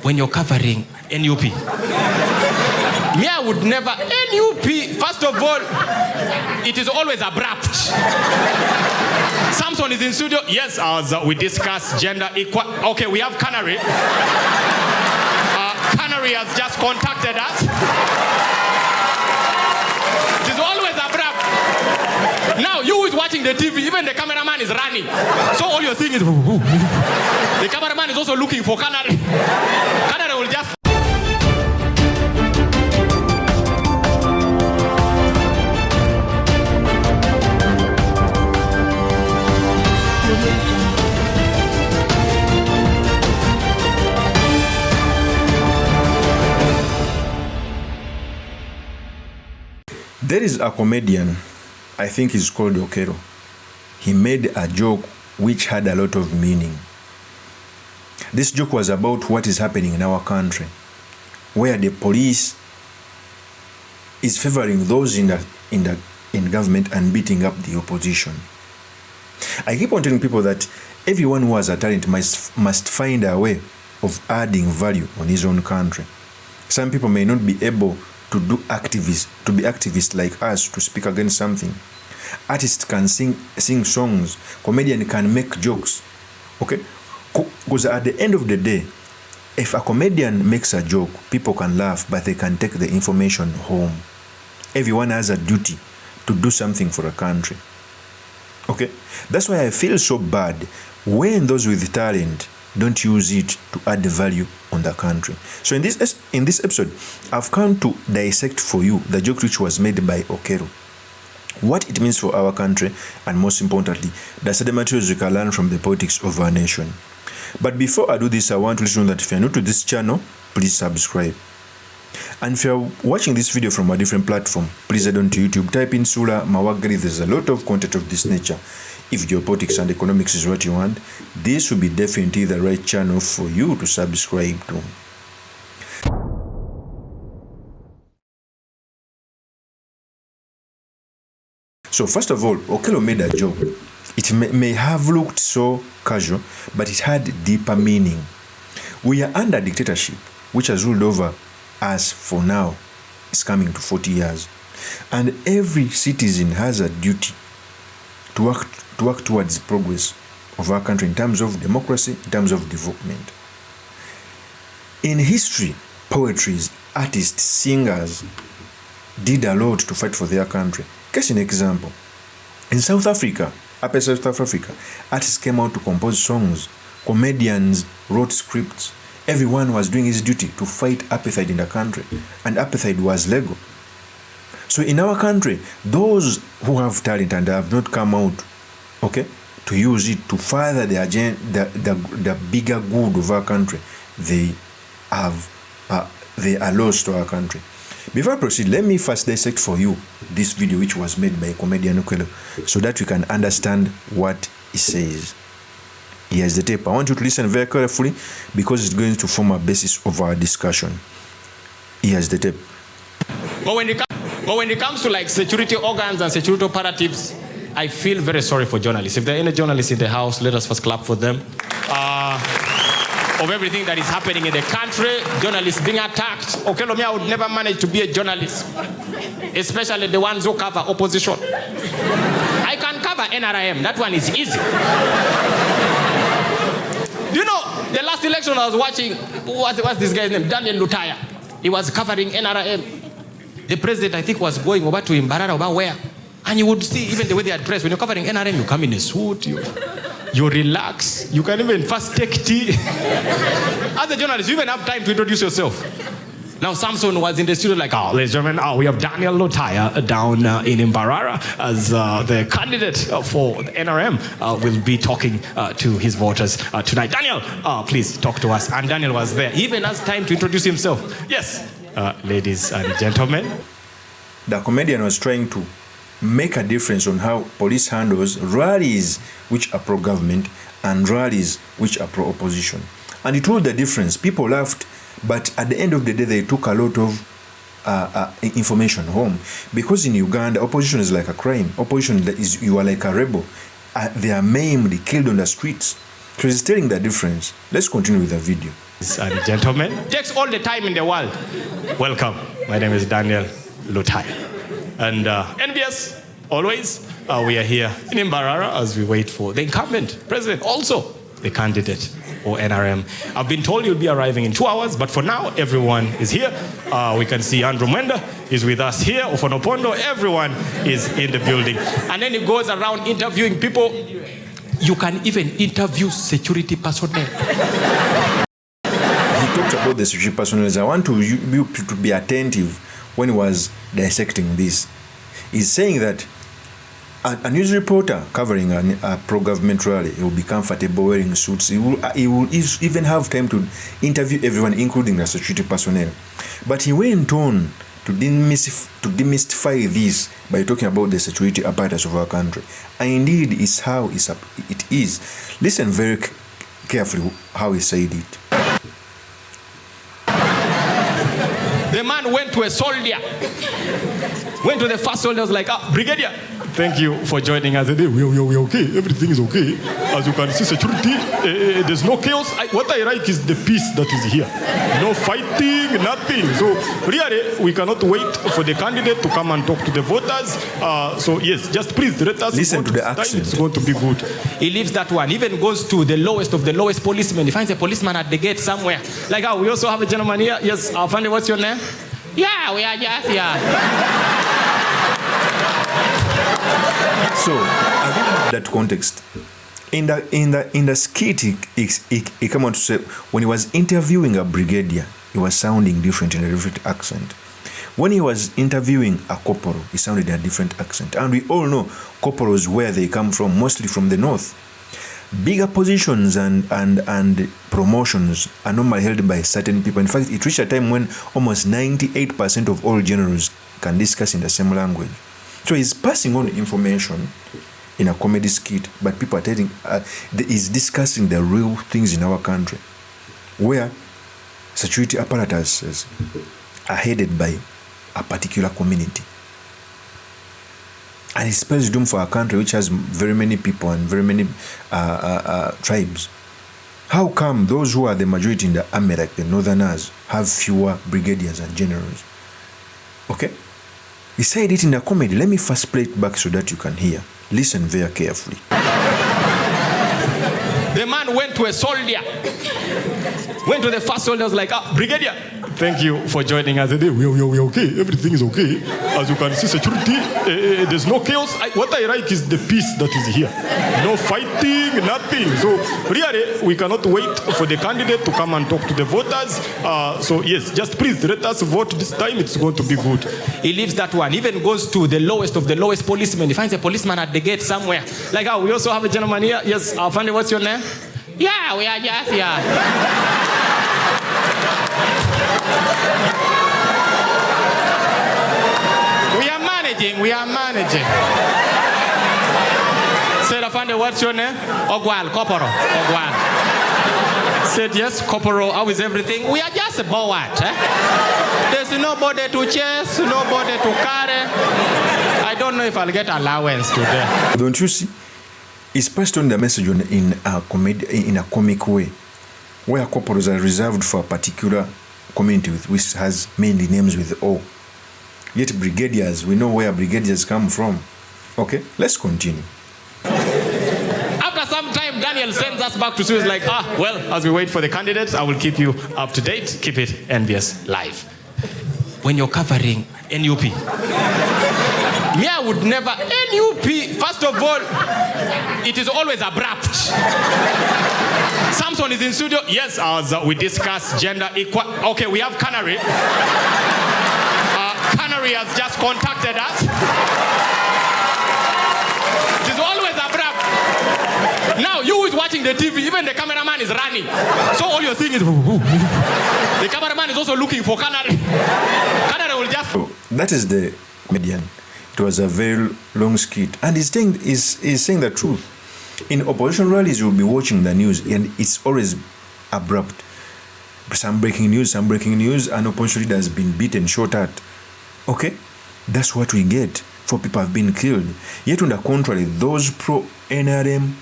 when you're covering NUP. Me, I would never, NUP, first of all, it is always abrupt. Samson is in studio. Yes, as we discuss gender equality. Okay, we have Canary. Canary has just contacted us. It is always abrupt. Now, you who is watching the TV, even the cameraman is running. So all you're seeing is... The cameraman is also looking for Canary. Canary will just... There is a comedian, I think he's called OKELLO. He made a joke which had a lot of meaning. This joke was about what is happening in our country, where the police is favoring those in government and beating up the opposition. I keep on telling people that everyone who has a talent must find a way of adding value on his own country. Some people may not be able to be activists like us, to speak against something. Artists can sing songs. Comedian can make jokes. Okay? Because at the end of the day, if a comedian makes a joke, people can laugh, but they can take the information home. Everyone has a duty to do something for a country. Okay? That's why I feel so bad when those with talent don't use it to add value on the country. So in this episode, I've come to dissect for you the joke which was made by OKELLO, what it means for our country, and most importantly, the study materials you can learn from the politics of our nation. But before I do this, I want to let you know that if you're new to this channel, please subscribe. And if you're watching this video from a different platform, please head on to YouTube, type in Sula Mawagari. There's a lot of content of this nature. If geopolitics and economics is what you want, this will be definitely the right channel for you to subscribe to. So first of all, OKELLO made a joke. It may have looked so casual, but it had deeper meaning. We are under dictatorship, which has ruled over us for now. It's coming to 40 years. And every citizen has a duty to work towards progress of our country in terms of democracy, in terms of development. In history, poetry, artists, singers did a lot to fight for their country. Case in example, in South Africa, artists came out to compose songs, comedians wrote scripts. Everyone was doing his duty to fight apartheid in the country, and apartheid was legal. So in our country, those who have talent and have not come out, okay, to use it to further the agenda, the bigger good of our country, they are lost to our country. Before I proceed, let me first dissect for you this video which was made by comedian OKELLO, so that you can understand what he says. Here's the tape. I want you to listen very carefully because it's going to form a basis of our discussion. Here's the tape. But when it comes to like security organs and security operatives, I feel very sorry for journalists. If there are any journalists in the house, let us first clap for them. Of everything that is happening in the country, journalists being attacked. OKELLO, me, I would never manage to be a journalist, especially the ones who cover opposition. I can cover NRM. That one is easy. You know, the last election I was watching, what's this guy's name? Daniel Lutaya. He was covering NRM. The president, I think, was going over to Mbarara, over where? And you would see even the way they are dressed. When you're covering NRM, you come in a suit, you relax. You can even first take tea. As a journalist, you even have time to introduce yourself. Now, Samson was in the studio like, oh, ladies and gentlemen, we have Daniel Lutaya down in Mbarara as the candidate for the NRM will be talking to his voters tonight. Daniel, please talk to us. And Daniel was there. He even has time to introduce himself. Yes, ladies and gentlemen. The comedian was trying to make a difference on how police handles rallies which are pro-government and rallies which are pro-opposition. And he told the difference. People laughed, but at the end of the day, they took a lot of information home. Because in Uganda, opposition is like a crime. Opposition is, you are like a rebel. They are maimed, killed on the streets. So he's telling the difference. Let's continue with the video. And gentlemen, takes all the time in the world. Welcome. My name is Daniel Lutai. And envious, always, we are here in Mbarara as we wait for the incumbent president, also the candidate for NRM. I've been told you'll be arriving in 2 hours, but for now, everyone is here. We can see Andrew Mwenda is with us here, Ofonopondo, everyone is in the building. And then he goes around interviewing people. You can even interview security personnel. He talked about the security personnel. I want you to be attentive when he was dissecting this. He's saying that a news reporter covering a pro-government rally, he will be comfortable wearing suits. He will even have time to interview everyone, including the security personnel. But he went on to demystify this by talking about the security apparatus of our country. And indeed, it's how it is. Listen very carefully how he said it. The man went to a soldier. Went to the first soldier, was like, brigadier, thank you for joining us today. We're okay. Everything is okay. As you can see, security, there's no chaos. What I like is the peace that is here. No fighting, nothing. So really, we cannot wait for the candidate to come and talk to the voters. So yes, just please let us listen to the accent. It's going to be good. He leaves that one. Even goes to the lowest of the lowest policemen. He finds a policeman at the gate somewhere. Like, we also have a gentleman here. Yes, Afande, what's your name? Yeah, we are just here. So, I think that context. In the skit, he came on to say when he was interviewing a brigadier, he was sounding different in a different accent. When he was interviewing a corporal, he sounded in a different accent. And we all know corporals where they come from, mostly from the north. Bigger positions and promotions are normally held by certain people. In fact, it reached a time when almost 98% of all generals can discuss in the same language. So he's passing on information in a comedy skit, but people are telling, he's discussing the real things in our country, where security apparatuses are headed by a particular community. And it spells doom for a country which has very many people and very many tribes. How come those who are the majority in the army, like the northerners, have fewer brigadiers and generals? Okay? He said it in a comedy. Let me first play it back so that you can hear. Listen very carefully. The man went to a soldier. Went to the first soldier, was like, brigadier, thank you for joining us today. We're okay. Everything is okay. As you can see, security, there's no chaos. What I like is the peace that is here. No fighting, nothing. So really, we cannot wait for the candidate to come and talk to the voters. So yes, just please let us vote this time. It's going to be good. He leaves that one. Even goes to the lowest of the lowest policemen. He finds a policeman at the gate somewhere. Like, we also have a gentleman here. Yes, Afande, what's your name? Yeah, we are just here. We are managing. Said, Afande, what's your name? Ogwal, Corporal. Ogwal. Said, yes, Corporal, how is everything? We are just bored. There's nobody to chase, nobody to carry. I don't know if I'll get allowance today. Don't you see? He's passed on the message in a comic way, where corporals are reserved for a particular community which has mainly names with O. Yet brigadiers, we know where brigadiers come from. Okay, let's continue. After some time, Daniel sends us back to Suez like, well, as we wait for the candidates, I will keep you up to date. Keep it NBS live. When you're covering NUP, me, I would never, NUP, first of all, it is always abrupt. Samson is in studio. Yes, as we discuss gender equality. Okay, we have Canary. Canary has just contacted us. It is always abrupt. Now, you who is watching the TV, even the cameraman is running. So all you're seeing is... The cameraman is also looking for Canary. Canary will just... That is the median. It was a very long skit. And he's saying the truth. In opposition rallies, you'll be watching the news, and it's always abrupt. Some breaking news, and opposition leader has been beaten, shot at. Okay? That's what we get. 4 people have been killed. Yet on the contrary, those pro-NRM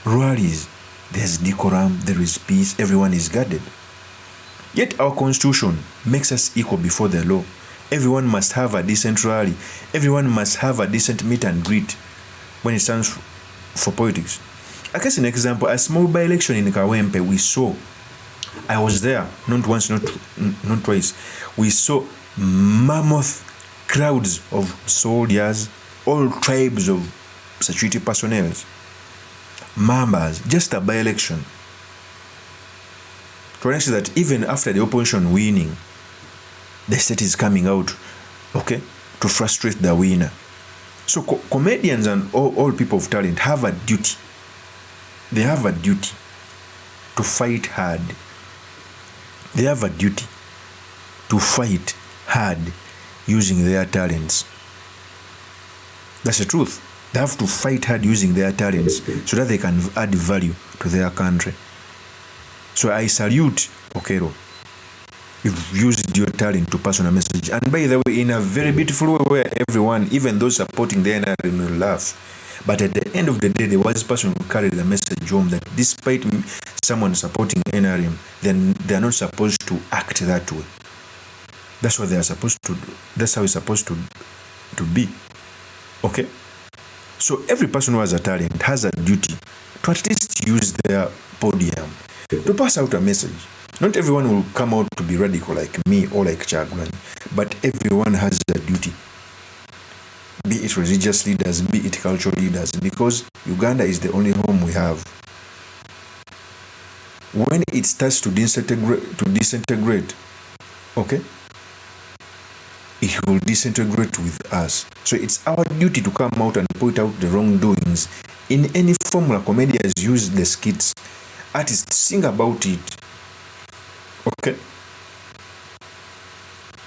rallies, there's decorum, there is peace, everyone is guarded. Yet our constitution makes us equal before the law. Everyone must have a decent rally. Everyone must have a decent meet and greet when it stands for politics. I guess an example, a small by-election in Kawempe, we saw, I was there, not once, not twice, we saw mammoth crowds of soldiers, all tribes of security personnel, members, just a by-election. To answer that even after the opposition winning, the state is coming out, okay, to frustrate the winner. So comedians and all people of talent have a duty. They have a duty to fight hard. They have a duty to fight hard using their talents. That's the truth. They have to fight hard using their talents so that they can add value to their country. So I salute OKELLO. You've used your talent to pass on a message. And by the way, in a very beautiful way where everyone, even those supporting the NRM, will laugh. But at the end of the day, there was this person who carried the message home that despite someone supporting NRM, then they are not supposed to act that way. That's what they are supposed to do. That's how it's supposed to be. Okay? So every person who has a talent has a duty to at least use their podium to pass out a message. Not everyone will come out to be radical like me or like Chagwan, but everyone has a duty. Be it religious leaders, be it cultural leaders, because Uganda is the only home we have. When it starts to disintegrate, okay, it will disintegrate with us. So it's our duty to come out and point out the wrongdoings. In any formula, comedians use the skits, artists sing about it, okay,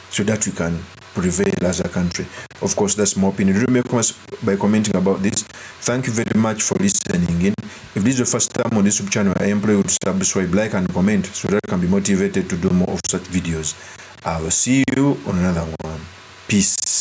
so that we can prevail as a country. Of course, that's my opinion. Do make comments by commenting about this. Thank you very much for listening in. If this is your first time on this YouTube channel, I implore you to subscribe, like, and comment so that I can be motivated to do more of such videos. I will see you on another one. Peace.